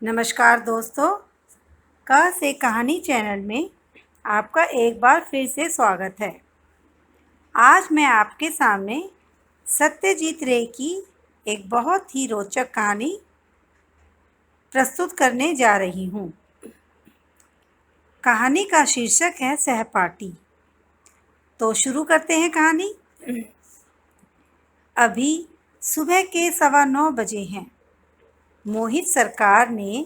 नमस्कार दोस्तों, क से कहानी चैनल में आपका एक बार फिर से स्वागत है। आज मैं आपके सामने सत्यजीत रे की एक बहुत ही रोचक कहानी प्रस्तुत करने जा रही हूँ। कहानी का शीर्षक है सहपाठी। तो शुरू करते हैं कहानी। अभी सुबह के 9:15 बजे हैं। मोहित सरकार ने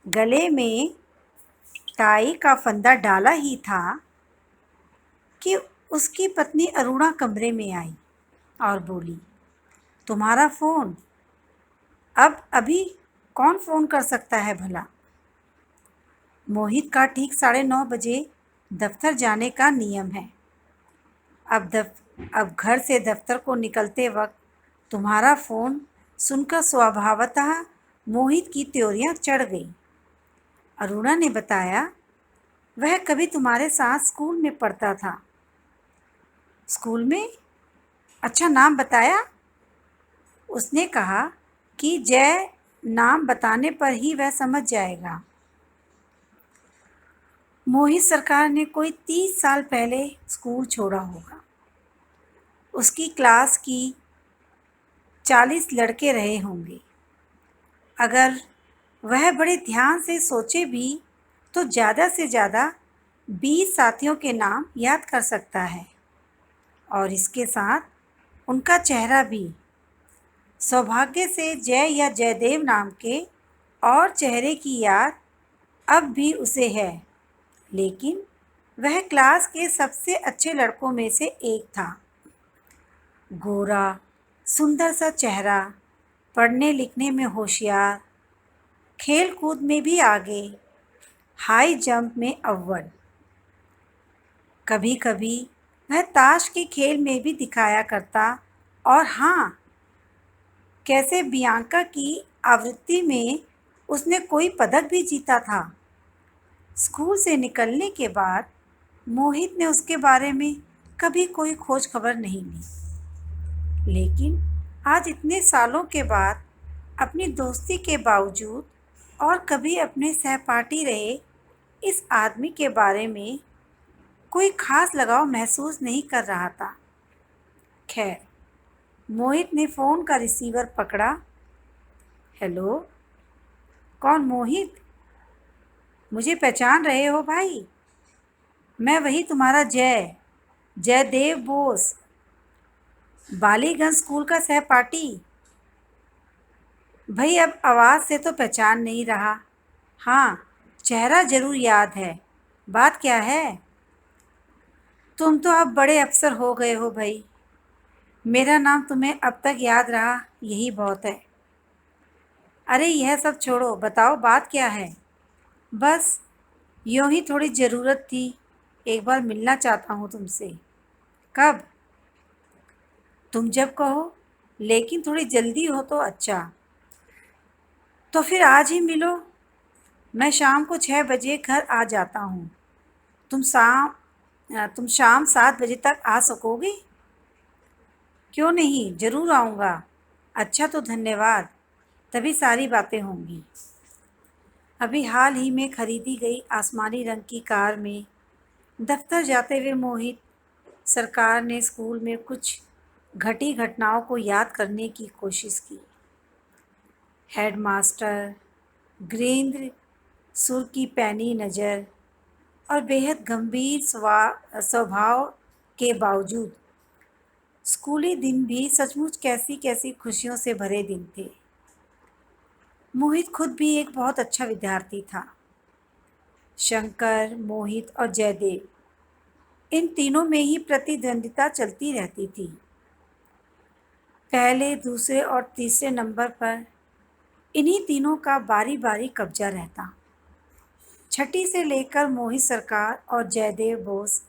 गले में टाई का फंदा डाला ही था कि उसकी पत्नी अरुणा कमरे में आई और बोली, तुम्हारा फ़ोन। अब अभी कौन फ़ोन कर सकता है भला। मोहित का ठीक 9:30 बजे दफ्तर जाने का नियम है। अब घर से दफ्तर को निकलते वक्त तुम्हारा फ़ोन सुनकर स्वभावतः मोहित की त्योरियां चढ़ गई। अरुणा ने बताया, वह कभी तुम्हारे साथ स्कूल में पढ़ता था। स्कूल में? अच्छा, नाम बताया? उसने कहा कि जय नाम बताने पर ही वह समझ जाएगा। मोहित सरकार ने कोई 30 साल पहले स्कूल छोड़ा होगा। उसकी क्लास की 40 लड़के रहे होंगे। अगर वह बड़े ध्यान से सोचे भी तो ज़्यादा से ज़्यादा 20 साथियों के नाम याद कर सकता है, और इसके साथ उनका चेहरा भी। सौभाग्य से जय या जयदेव नाम के और चेहरे की याद अब भी उसे है, लेकिन वह क्लास के सबसे अच्छे लड़कों में से एक था। गोरा, सुंदर सा चेहरा, पढ़ने लिखने में होशियार, खेल कूद में भी आगे, हाई जंप में अव्वल। कभी कभी वह ताश के खेल में भी दिखाया करता, और हाँ, कैसे बियांका की आवृत्ति में उसने कोई पदक भी जीता था। स्कूल से निकलने के बाद मोहित ने उसके बारे में कभी कोई खोज खबर नहीं ली, लेकिन आज इतने सालों के बाद अपनी दोस्ती के बावजूद और कभी अपने सहपाठी रहे इस आदमी के बारे में कोई खास लगाव महसूस नहीं कर रहा था। खैर, मोहित ने फ़ोन का रिसीवर पकड़ा। हेलो, कौन? मोहित? मुझे पहचान रहे हो भाई? मैं वही तुम्हारा जयदेव बोस, बालीगंज स्कूल का सहपाठी। भाई, अब आवाज़ से तो पहचान नहीं रहा। हाँ, चेहरा ज़रूर याद है। बात क्या है? तुम तो अब बड़े अफसर हो गए हो भाई। मेरा नाम तुम्हें अब तक याद रहा, यही बहुत है। अरे यह सब छोड़ो, बताओ बात क्या है। बस यूँ ही थोड़ी ज़रूरत थी, एक बार मिलना चाहता हूँ तुमसे। कब? तुम जब कहो, लेकिन थोड़ी जल्दी हो तो अच्छा। तो फिर आज ही मिलो। मैं शाम को 6 बजे घर आ जाता हूँ। तुम शाम 7 बजे तक आ सकोगे? क्यों नहीं, ज़रूर आऊँगा। अच्छा, तो धन्यवाद, तभी सारी बातें होंगी। अभी हाल ही में खरीदी गई आसमानी रंग की कार में दफ्तर जाते हुए मोहित सरकार ने स्कूल में कुछ घटी घटनाओं को याद करने की कोशिश की। हेडमास्टर, गिरीन्द्र, सुर की पैनी नज़र और बेहद गंभीर स्वभाव के बावजूद स्कूली दिन भी सचमुच कैसी कैसी खुशियों से भरे दिन थे। मोहित खुद भी एक बहुत अच्छा विद्यार्थी था। शंकर, मोहित और जयदेव, इन तीनों में ही प्रतिद्वंदिता चलती रहती थी। पहले, दूसरे और तीसरे नंबर पर इन्हीं तीनों का बारी बारी कब्जा रहता। छठी से लेकर मोहित सरकार और जयदेव बोस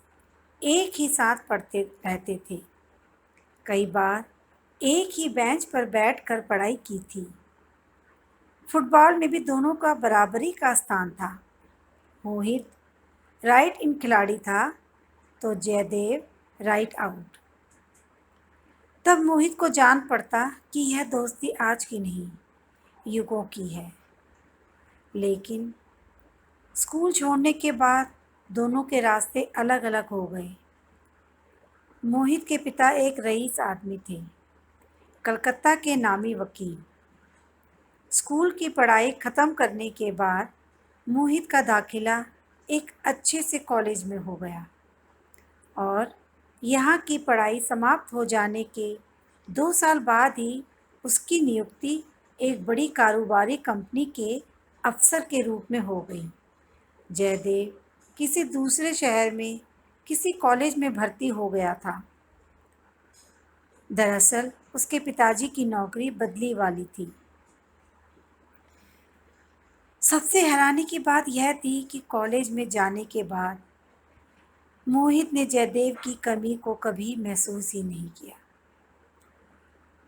एक ही साथ पढ़ते रहते थे। कई बार एक ही बेंच पर बैठकर पढ़ाई की थी। फुटबॉल में भी दोनों का बराबरी का स्थान था। मोहित राइट इन खिलाड़ी था तो जयदेव राइट आउट। तब मोहित को जान पड़ता कि यह दोस्ती आज की नहीं, युगों की है। लेकिन स्कूल छोड़ने के बाद दोनों के रास्ते अलग अलग हो गए। मोहित के पिता एक रईस आदमी थे, कलकत्ता के नामी वकील। स्कूल की पढ़ाई खत्म करने के बाद मोहित का दाखिला एक अच्छे से कॉलेज में हो गया और यहाँ की पढ़ाई समाप्त हो जाने के 2 साल बाद ही उसकी नियुक्ति एक बड़ी कारोबारी कंपनी के अफसर के रूप में हो गई। जयदेव किसी दूसरे शहर में किसी कॉलेज में भर्ती हो गया था। दरअसल उसके पिताजी की नौकरी बदली वाली थी। सबसे हैरानी की बात यह थी कि कॉलेज में जाने के बाद मोहित ने जयदेव की कमी को कभी महसूस ही नहीं किया।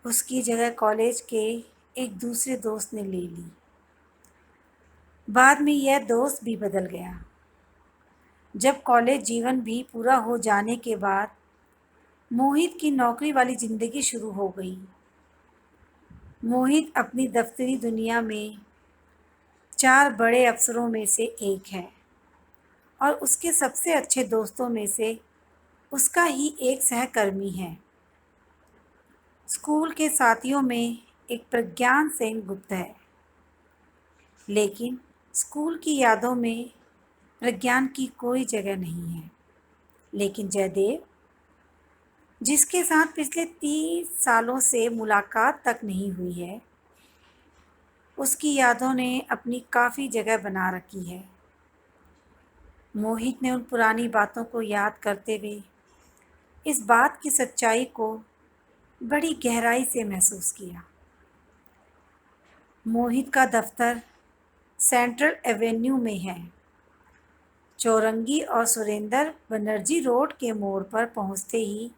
उसकी जगह कॉलेज के एक दूसरे दोस्त ने ले ली। बाद में यह दोस्त भी बदल गया। जब कॉलेज जीवन भी पूरा हो जाने के बाद मोहित की नौकरी वाली ज़िंदगी शुरू हो गई। मोहित अपनी दफ्तरी दुनिया में 4 बड़े अफसरों में से एक है और उसके सबसे अच्छे दोस्तों में से उसका ही एक सहकर्मी है। स्कूल के साथियों में एक प्रज्ञान सेन गुप्त है, लेकिन स्कूल की यादों में प्रज्ञान की कोई जगह नहीं है। लेकिन जयदेव, जिसके साथ पिछले 30 सालों से मुलाकात तक नहीं हुई है, उसकी यादों ने अपनी काफ़ी जगह बना रखी है। मोहित ने उन पुरानी बातों को याद करते हुए इस बात की सच्चाई को बड़ी गहराई से महसूस किया। मोहित का दफ्तर सेंट्रल एवेन्यू में है। चौरंगी और सुरेंद्र बनर्जी रोड के मोड़ पर पहुंचते ही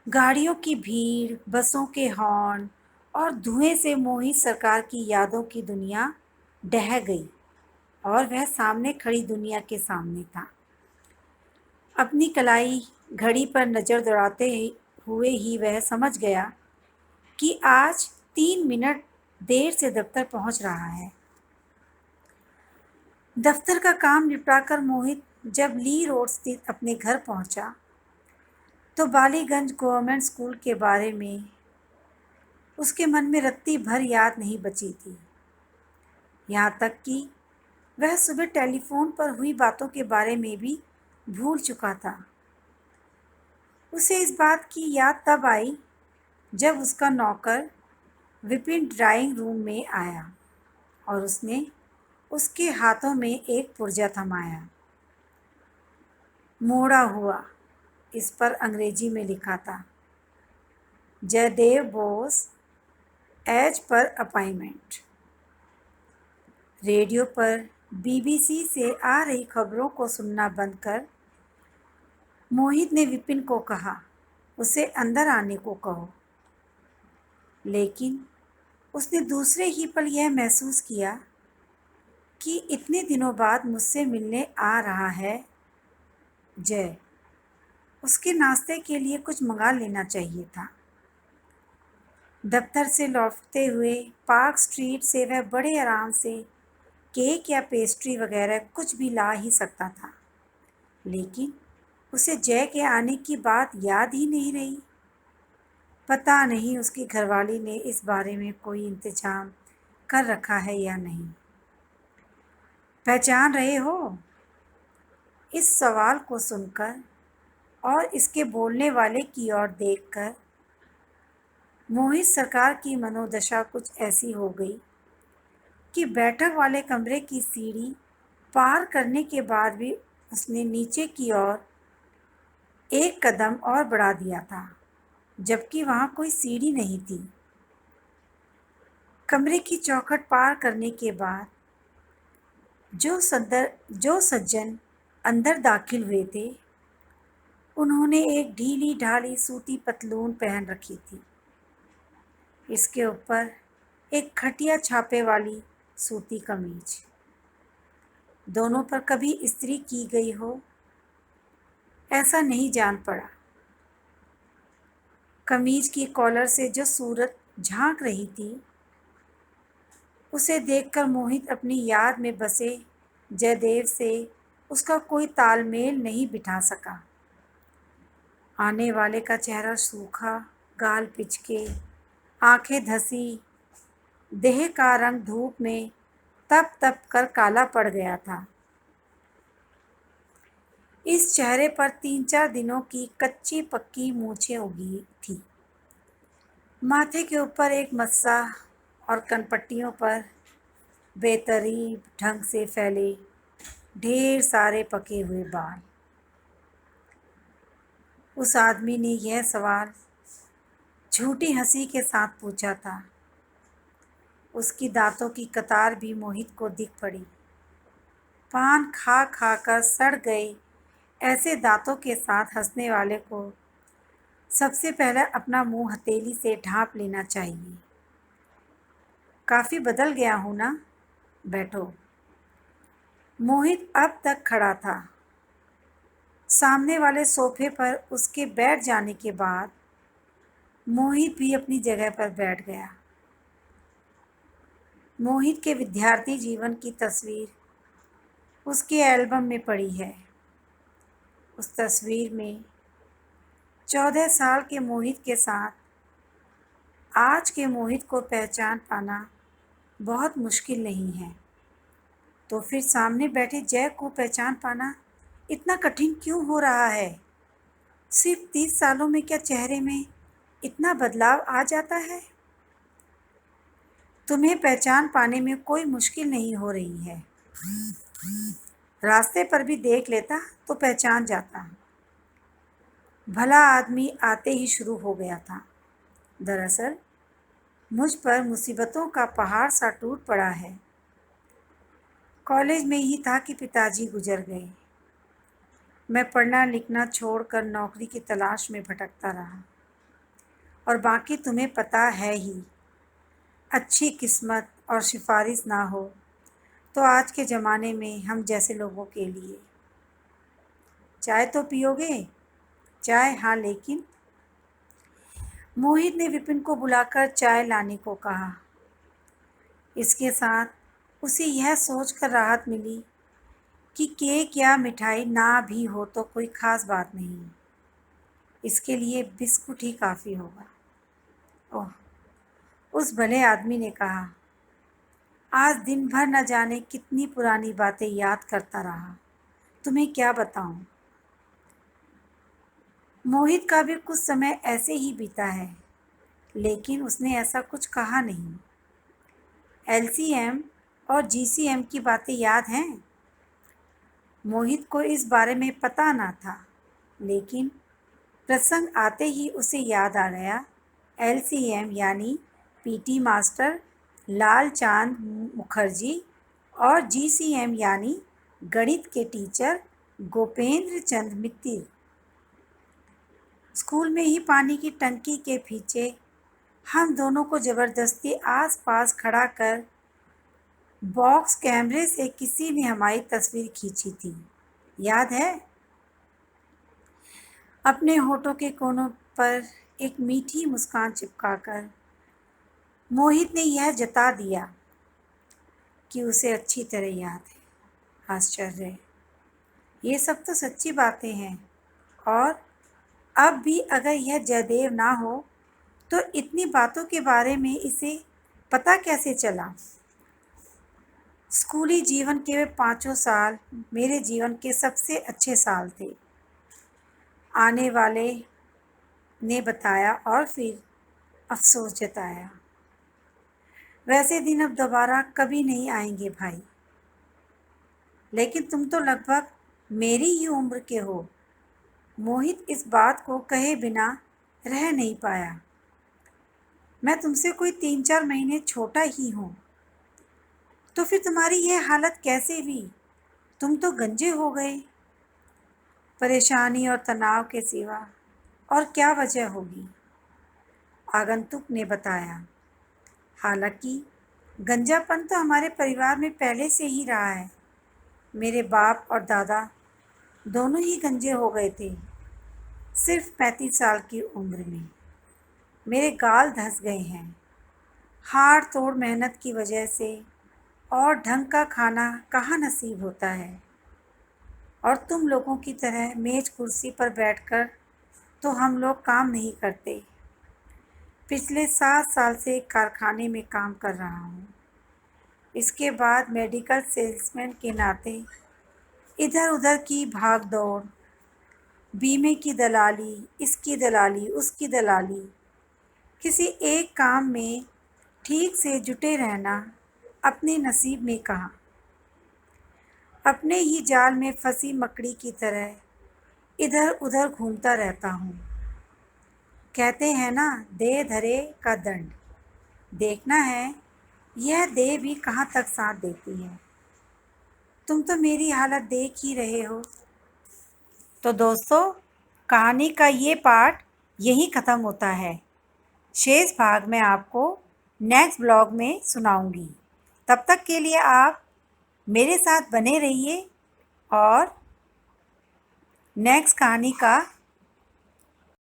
गाड़ियों की भीड़, बसों के हॉर्न और धुएं से मोहित सरकार की यादों की दुनिया ढह गई और वह सामने खड़ी दुनिया के सामने था। अपनी कलाई घड़ी पर नज़र दौड़ाते हुए ही वह समझ गया कि आज 3 मिनट देर से दफ्तर पहुंच रहा है। दफ्तर का काम निपटाकर मोहित जब ली रोड स्थित अपने घर पहुंचा, तो बालीगंज गवर्नमेंट स्कूल के बारे में उसके मन में रत्ती भर याद नहीं बची थी। यहाँ तक कि वह सुबह टेलीफोन पर हुई बातों के बारे में भी भूल चुका था। उसे इस बात की याद तब आई जब उसका नौकर विपिन ड्राइंग रूम में आया और उसने उसके हाथों में एक पुर्जा थमाया। मोड़ा हुआ, इस पर अंग्रेजी में लिखा था, Jaidev Bose as per appointment. Radio पर बीबीसी से आ रही खबरों को सुनना बंद कर मोहित ने विपिन को कहा, उसे अंदर आने को कहो। लेकिन उसने दूसरे ही पल यह महसूस किया कि इतने दिनों बाद मुझसे मिलने आ रहा है जय। उसके नाश्ते के लिए कुछ मंगा लेना चाहिए था। दफ्तर से लौटते हुए पार्क स्ट्रीट से वह बड़े आराम से केक या पेस्ट्री वगैरह कुछ भी ला ही सकता था, लेकिन उसे जय के आने की बात याद ही नहीं रही। पता नहीं उसकी घरवाली ने इस बारे में कोई इंतजाम कर रखा है या नहीं। पहचान रहे हो? इस सवाल को सुनकर और इसके बोलने वाले की ओर देखकर मोहित सरकार की मनोदशा कुछ ऐसी हो गई कि बैठक वाले कमरे की सीढ़ी पार करने के बाद भी उसने नीचे की ओर एक कदम और बढ़ा दिया था, जबकि वहाँ कोई सीढ़ी नहीं थी। कमरे की चौखट पार करने के बाद जो सज्जन अंदर दाखिल हुए थे, उन्होंने एक ढीली ढाली सूती पतलून पहन रखी थी। इसके ऊपर एक खटिया छापे वाली सूती कमीज, दोनों पर कभी इस्त्री की गई हो ऐसा नहीं जान पड़ा। कमीज की कॉलर से जो सूरत झांक रही थी उसे देखकर मोहित अपनी याद में बसे जयदेव से उसका कोई तालमेल नहीं बिठा सका। आने वाले का चेहरा सूखा, गाल पिचके, आंखें धसी, देह का रंग धूप में तप तप कर काला पड़ गया था। इस चेहरे पर 3-4 दिनों की कच्ची पक्की मूछें उगी थी। माथे के ऊपर एक मस्सा और कनपट्टियों पर बेतरतीब ढंग से फैले ढेर सारे पके हुए बाल। उस आदमी ने यह सवाल झूठी हंसी के साथ पूछा था। उसकी दांतों की कतार भी मोहित को दिख पड़ी। पान खा खा कर सड़ गए ऐसे दांतों के साथ हंसने वाले को सबसे पहले अपना मुंह हथेली से ढांप लेना चाहिए। काफ़ी बदल गया हूँ ना? बैठो। मोहित अब तक खड़ा था। सामने वाले सोफे पर उसके बैठ जाने के बाद मोहित भी अपनी जगह पर बैठ गया। मोहित के विद्यार्थी जीवन की तस्वीर उसके एल्बम में पड़ी है। उस तस्वीर में 14 साल के मोहित के साथ आज के मोहित को पहचान पाना बहुत मुश्किल नहीं है। तो फिर सामने बैठे जय को पहचान पाना इतना कठिन क्यों हो रहा है? सिर्फ 30 सालों में क्या चेहरे में इतना बदलाव आ जाता है? तुम्हें पहचान पाने में कोई मुश्किल नहीं हो रही है। रास्ते पर भी देख लेता तो पहचान जाता। भला आदमी आते ही शुरू हो गया था। दरअसल मुझ पर मुसीबतों का पहाड़ सा टूट पड़ा है। कॉलेज में ही था कि पिताजी गुजर गए। मैं पढ़ना लिखना छोड़कर नौकरी की तलाश में भटकता रहा। और बाकी तुम्हें पता है ही, अच्छी किस्मत और सिफारिश ना हो तो आज के ज़माने में हम जैसे लोगों के लिए। चाय तो पियोगे? चाय? हाँ, लेकिन मोहित ने विपिन को बुलाकर चाय लाने को कहा। इसके साथ उसे यह सोचकर राहत मिली कि केक या मिठाई ना भी हो तो कोई ख़ास बात नहीं, इसके लिए बिस्कुट ही काफ़ी होगा। ओह, उस भले आदमी ने कहा। आज दिन भर न जाने कितनी पुरानी बातें याद करता रहा। तुम्हें क्या बताऊं? मोहित का भी कुछ समय ऐसे ही बीता है, लेकिन उसने ऐसा कुछ कहा नहीं। एलसीएम और जीसीएम की बातें याद हैं? मोहित को इस बारे में पता ना था, लेकिन प्रसंग आते ही उसे याद आ गया। एलसीएम यानी पीटी मास्टर लालचांद मुखर्जी और जीसीएम यानी गणित के टीचर गोपेंद्र चंद मित्तिर। स्कूल में ही पानी की टंकी के पीछे हम दोनों को ज़बरदस्ती आस-पास खड़ा कर बॉक्स कैमरे से किसी ने हमारी तस्वीर खींची थी, याद है? अपने होठों के कोनों पर एक मीठी मुस्कान चिपकाकर मोहित ने यह जता दिया कि उसे अच्छी तरह याद है। आश्चर्य, ये सब तो सच्ची बातें हैं। और अब भी अगर यह जयदेव ना हो तो इतनी बातों के बारे में इसे पता कैसे चला? स्कूली जीवन के वे 5 साल मेरे जीवन के सबसे अच्छे साल थे, आने वाले ने बताया और फिर अफसोस जताया। वैसे दिन अब दोबारा कभी नहीं आएंगे भाई। लेकिन तुम तो लगभग मेरी ही उम्र के हो। मोहित इस बात को कहे बिना रह नहीं पाया। मैं तुमसे कोई 3-4 महीने छोटा ही हूँ। तो फिर तुम्हारी यह हालत कैसे हुई? तुम तो गंजे हो गए। परेशानी और तनाव के सिवा और क्या वजह होगी? आगंतुक ने बताया। हालांकि गंजापन तो हमारे परिवार में पहले से ही रहा है। मेरे बाप और दादा दोनों ही गंजे हो गए थे, सिर्फ 35 साल की उम्र में। मेरे गाल धंस गए हैं, हाड़ तोड़ मेहनत की वजह से और ढंग का खाना कहाँ नसीब होता है। और तुम लोगों की तरह मेज कुर्सी पर बैठकर तो हम लोग काम नहीं करते। पिछले 7 साल से एक कारखाने में काम कर रहा हूँ। इसके बाद मेडिकल सेल्समैन के नाते इधर उधर की भाग दौड़, बीमे की दलाली, इसकी दलाली, उसकी दलाली, किसी एक काम में ठीक से जुटे रहना अपने नसीब में कहाँ। अपने ही जाल में फंसी मकड़ी की तरह इधर उधर घूमता रहता हूँ। कहते हैं ना, दे धरे का दंड। देखना है यह देह भी कहाँ तक साथ देती है। तुम तो मेरी हालत देख ही रहे हो। तो दोस्तों, कहानी का ये पार्ट यहीं ख़त्म होता है। शेष भाग मैं आपको नेक्स्ट ब्लॉग में सुनाऊंगी। तब तक के लिए आप मेरे साथ बने रहिए और नेक्स्ट कहानी का